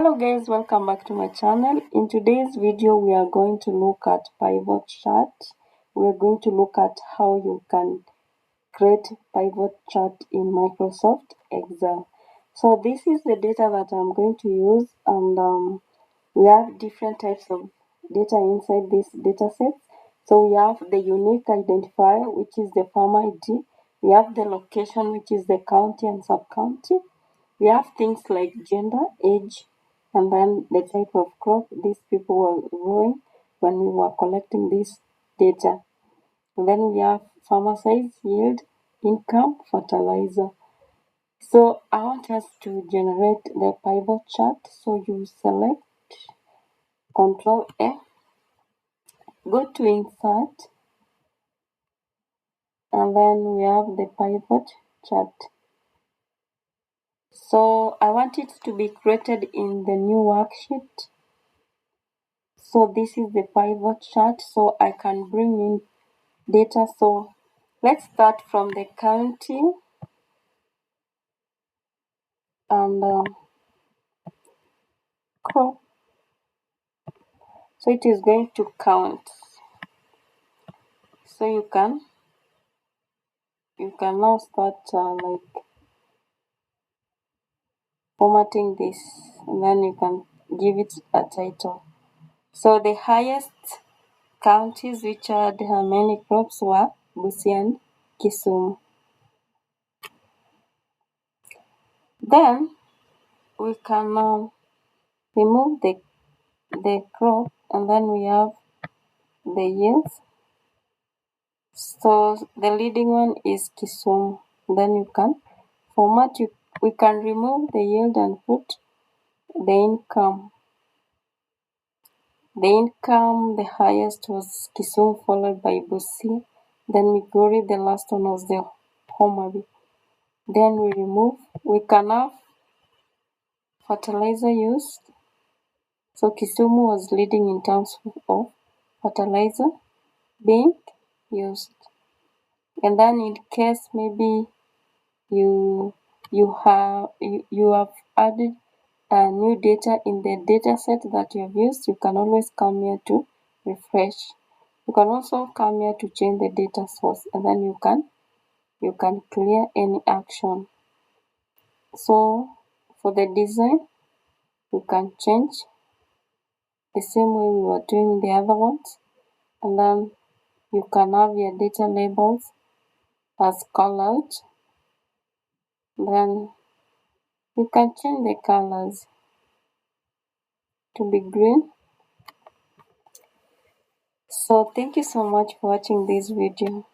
Hello guys, welcome back to my channel. In today's video we are going to look at pivot chart. We are going to look at how you can create pivot chart in Microsoft Excel. So this is the data that I'm going to use, and we have different types of data inside this data set. So we have the unique identifier, which is the farm ID. We have the location, which is the county and sub-county. We have things like gender, age, and then the type of crop these people were growing when we were collecting this data. And then we have farmer size, yield, income, fertilizer. So I want us to generate the pivot chart. So you select Control F, go to Insert, and then we have the pivot chart. So I want it to be created in the new worksheet. So this is the pivot chart, so I can bring in data. So let's start from the county and crop. So it is going to count. So you can now start like formatting this, and then you can give it a title. So the highest counties which had many crops were Busia and Kisumu. Then we can remove the crop, and then we have the yields. So the leading one is Kisumu. Then you can format. We can remove the yield and put the income. The highest was Kisumu, followed by Busia. Then Migori, the last one was the Homa Bay. Then we remove. We can have fertilizer used. So Kisumu was leading in terms of fertilizer being used. And then in case maybe you have added new data in the data set that you have used, you can always come here to refresh. You can also come here to change the data source, and then you can clear any action. So for the design, you can change the same way we were doing the other ones, and then you can have your data labels as colored. Then you can change the colors to be green. So thank you so much for watching this video.